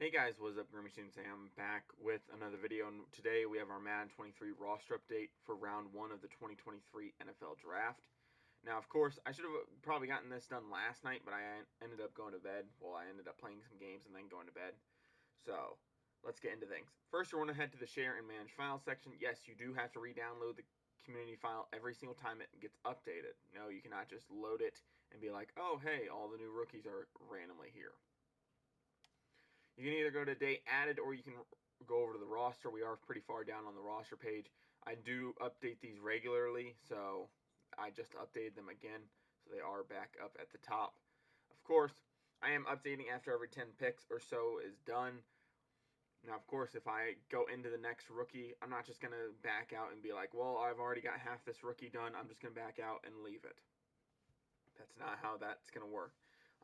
Hey guys, what's up? GreenMachineSam back with another video, and today we have our Madden 23 roster update for round 1 of the 2023 NFL Draft. Now, of course, I should have probably gotten this done last night, but I ended up going to bed. Well, I ended up playing some games and then going to bed. So, let's get into things. First, you want to head to the Share and Manage Files section. Yes, you do have to re-download the community file every single time it gets updated. No, you cannot just load it and be like, oh, hey, all the new rookies are randomly here. You can either go to date added or you can go over to the roster. We are pretty far down on the roster page. I do update these regularly, so I just updated them again, so they are back up at the top. Of course, I am updating after every 10 picks or so is done. Now, of course, if I go into the next rookie, I'm not just going to back out and be like, well, I've already got half this rookie done. I'm just going to back out and leave it. That's not how that's going to work.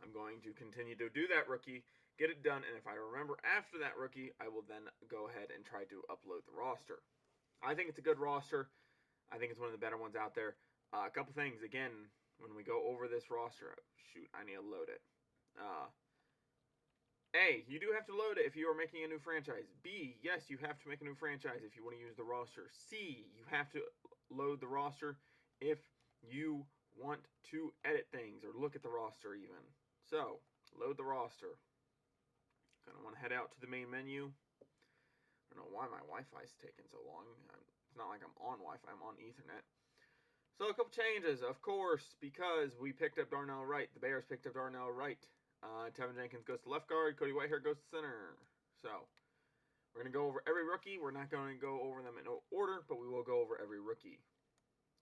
I'm going to continue to do that rookie, get it done, and if I remember after that rookie, I will then go ahead and try to upload the roster. I think it's a good roster. I think it's one of the better ones out there. A couple things, again, when we go over this roster, shoot, I need to load it. A, you do have to load it if you are making a new franchise. B, yes, you have to make a new franchise if you want to use the roster. C, you have to load the roster if you want to edit things or look at the roster even. So, load the roster. Gonna want to head out to the main menu. I don't know why my Wi-Fi is taking so long. It's not like I'm on Wi-Fi, I'm on Ethernet. So a couple changes, of course, because we picked up Darnell Wright. The Bears picked up Darnell Wright. Tevin Jenkins goes to left guard. Cody Whitehair goes to center. So, we're going to go over every rookie. We're not going to go over them in order, but we will go over every rookie.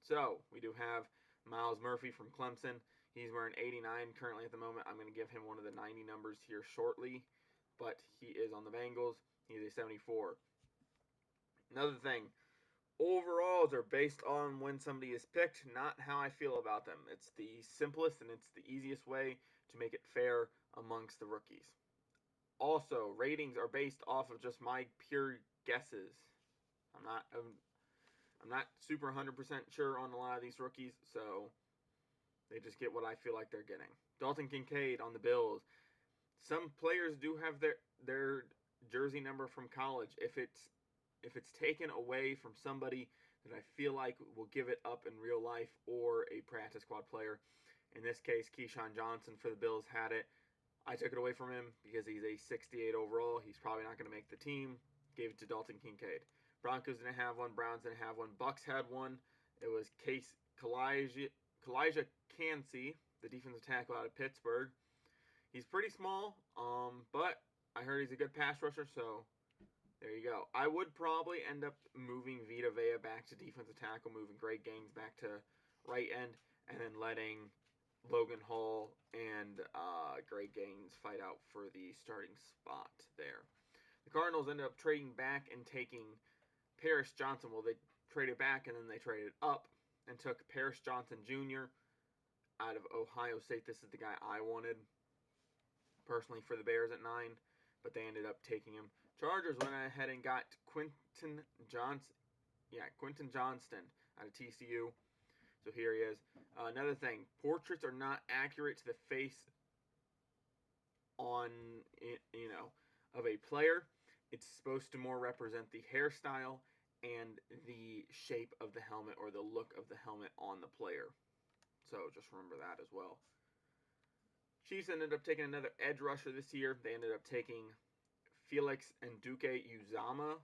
So, we do have Myles Murphy from Clemson. He's wearing 89 currently at the moment. I'm going to give him one of the 90 numbers here shortly, but he is on the Bengals. He's a 74. Another thing, overalls are based on when somebody is picked, not how I feel about them. It's the simplest and it's the easiest way to make it fair amongst the rookies. Also, ratings are based off of just my pure guesses. I'm not super 100% sure on a lot of these rookies, so they just get what I feel like they're getting. Dalton Kincaid on the Bills. Some players do have their jersey number from college. If it's taken away from somebody that I feel like will give it up in real life or a practice squad player, in this case, Keyshawn Johnson for the Bills had it. I took it away from him because he's a 68 overall. He's probably not going to make the team. Gave it to Dalton Kincaid. Broncos didn't have one. Browns didn't have one. Bucks had one. It was Kalijah Kancey, the defensive tackle out of Pittsburgh. He's pretty small, but I heard he's a good pass rusher, so there you go. I would probably end up moving Vita Vea back to defensive tackle, moving Greg Gaines back to right end, and then letting Logan Hall and Greg Gaines fight out for the starting spot there. The Cardinals ended up trading back and taking Paris Johnson. Well, they traded back and then they traded up and took Paris Johnson Jr. out of Ohio State. This is the guy I wanted personally for the Bears at 9, but they ended up taking him. Chargers went ahead and got Quentin Johnston out of TCU. So here he is. Another thing, portraits are not accurate to the face of a player. It's supposed to more represent the hairstyle and the shape of the helmet or the look of the helmet on the player. So just remember that as well. Chiefs ended up taking another edge rusher this year. They ended up taking Felix Uzama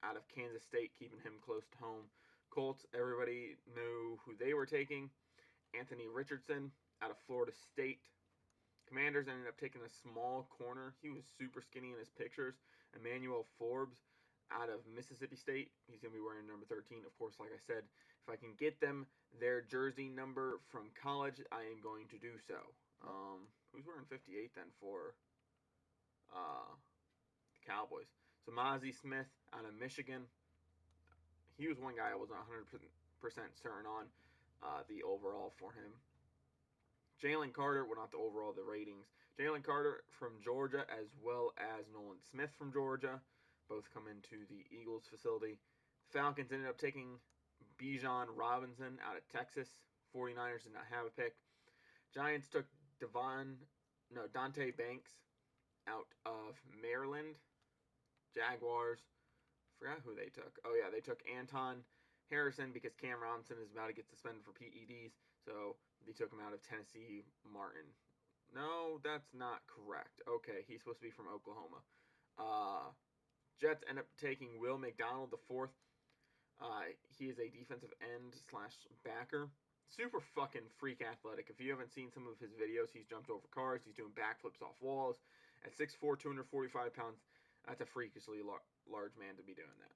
out of Kansas State, keeping him close to home. Colts, everybody knew who they were taking. Anthony Richardson out of Florida State. Commanders ended up taking a small corner. He was super skinny in his pictures. Emmanuel Forbes out of Mississippi State. He's going to be wearing number 13. Of course, like I said, if I can get them their jersey number from college, I am going to do so. Who's wearing 58 then for the Cowboys? So Mozzie Smith out of Michigan. He was one guy I wasn't 100% certain on the overall for him. Jalen Carter, well, not the overall, the ratings. Jalen Carter from Georgia, as well as Nolan Smith from Georgia. Both come into the Eagles facility. Falcons ended up taking Bijan Robinson out of Texas. 49ers did not have a pick. Giants took Dante Banks out of Maryland. Jaguars. Forgot who they took. Oh, yeah, they took Anton Harrison because Cam Robinson is about to get suspended for PEDs. So they took him out of Tennessee Martin. No, that's not correct. Okay, he's supposed to be from Oklahoma. Jets end up taking Will McDonald, the fourth. He is a defensive end / backer. Super fucking freak athletic. If you haven't seen some of his videos, he's jumped over cars. He's doing backflips off walls. At 6'4", 245 pounds, that's a freakishly large man to be doing that.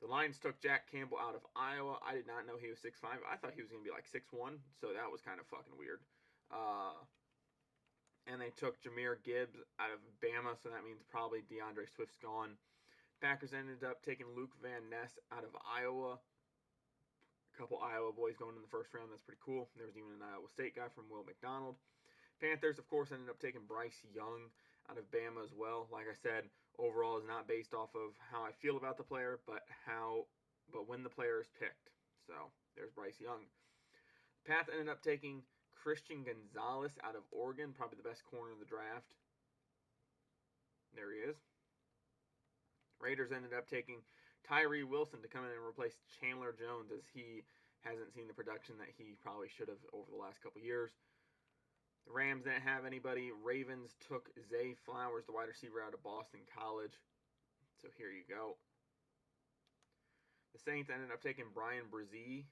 The Lions took Jack Campbell out of Iowa. I did not know he was 6'5". I thought he was going to be like 6'1", so that was kind of fucking weird. And they took Jahmyr Gibbs out of Bama, so that means probably DeAndre Swift's gone. Packers ended up taking Luke Van Ness out of Iowa. A couple Iowa boys going in the first round. That's pretty cool. There was even an Iowa State guy from Will McDonald. Panthers, of course, ended up taking Bryce Young out of Bama as well. Like I said, overall is not based off of how I feel about the player, but when the player is picked. So there's Bryce Young. Pats ended up taking Christian Gonzalez out of Oregon, probably the best corner of the draft. There he is. Raiders ended up taking Tyree Wilson to come in and replace Chandler Jones, as he hasn't seen the production that he probably should have over the last couple years. The Rams didn't have anybody. Ravens took Zay Flowers, the wide receiver out of Boston College. So here you go. The Saints ended up taking Brian Brzee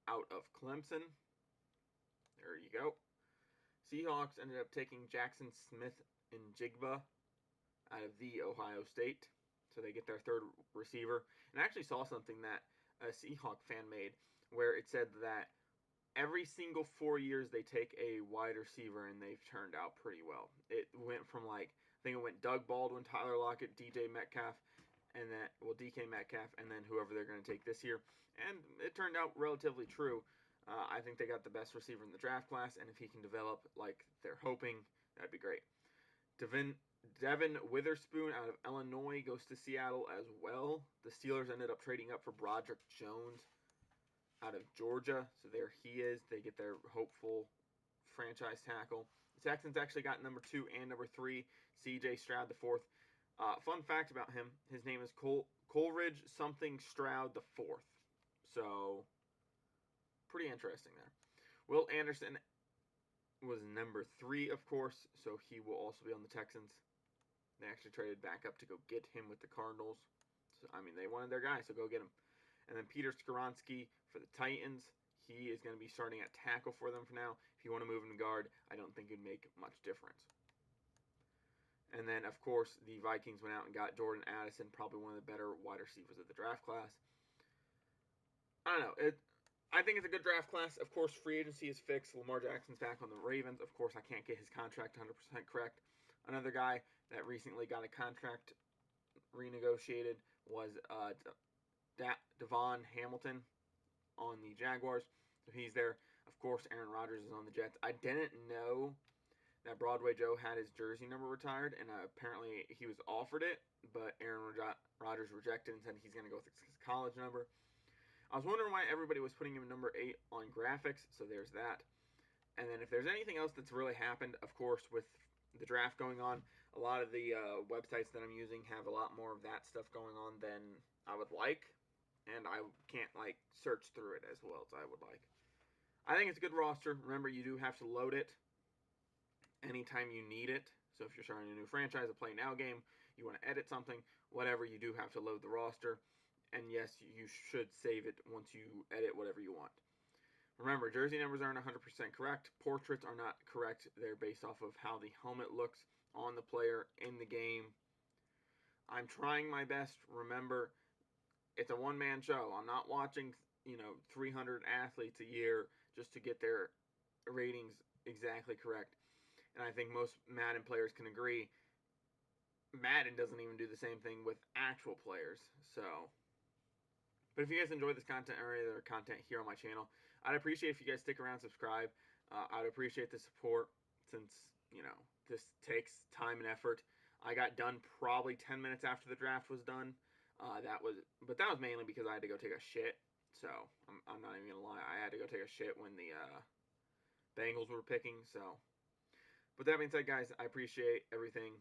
out of Clemson. There you go. Seahawks ended up taking Jackson Smith and Jigba out of the Ohio State. So they get their third receiver. And I actually saw something that a Seahawk fan made where it said that every single 4 years they take a wide receiver and they've turned out pretty well. It went from I think it went Doug Baldwin, Tyler Lockett, DK Metcalf, and then whoever they're going to take this year. And it turned out relatively true. I think they got the best receiver in the draft class, and if he can develop like they're hoping, that'd be great. Devin Witherspoon out of Illinois goes to Seattle as well. The Steelers ended up trading up for Broderick Jones out of Georgia, so there he is. They get their hopeful franchise tackle. The Texans actually got number 2 and number 3, C.J. Stroud the fourth. Fun fact about him, his name is Coleridge something Stroud the fourth. So pretty interesting there. Will Anderson was number 3, of course, so he will also be on the Texans. They actually traded back up to go get him with the Cardinals. So, I mean, they wanted their guy, so go get him. And then Peter Skoronski for the Titans. He is going to be starting at tackle for them for now. If you want to move him to guard, I don't think it'd make much difference. And then, of course, the Vikings went out and got Jordan Addison, probably one of the better wide receivers of the draft class. I don't know. I think it's a good draft class. Of course, free agency is fixed. Lamar Jackson's back on the Ravens. Of course, I can't get his contract 100% correct. Another guy that recently got a contract renegotiated was Devon Hamilton on the Jaguars. So he's there. Of course, Aaron Rodgers is on the Jets. I didn't know that Broadway Joe had his jersey number retired, and apparently he was offered it, but Aaron Rodgers rejected and said he's going to go with his college number. I was wondering why everybody was putting him number 8 on graphics, so there's that. And then if there's anything else that's really happened, of course, with the draft going on, a lot of the websites that I'm using have a lot more of that stuff going on than I would like, and I can't search through it as well as I would like. I think it's a good roster. Remember, you do have to load it anytime you need it. So if you're starting a new franchise, a play now game, you want to edit something, whatever, you do have to load the roster. And yes, you should save it once you edit whatever you want. Remember, jersey numbers aren't 100% correct. Portraits are not correct. They're based off of how the helmet looks on the player in the game. I'm trying my best. Remember, it's a one-man show. I'm not watching, 300 athletes a year just to get their ratings exactly correct. And I think most Madden players can agree, Madden doesn't even do the same thing with actual players. But if you guys enjoy this content or any other content here on my channel, I'd appreciate if you guys stick around, subscribe. I'd appreciate the support since, this takes time and effort. I got done probably 10 minutes after the draft was done. That was mainly because I had to go take a shit. So I'm not even gonna lie. I had to go take a shit when the Bengals were picking. So But that being said, guys, I appreciate everything,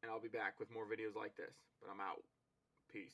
and I'll be back with more videos like this. But I'm out. Peace.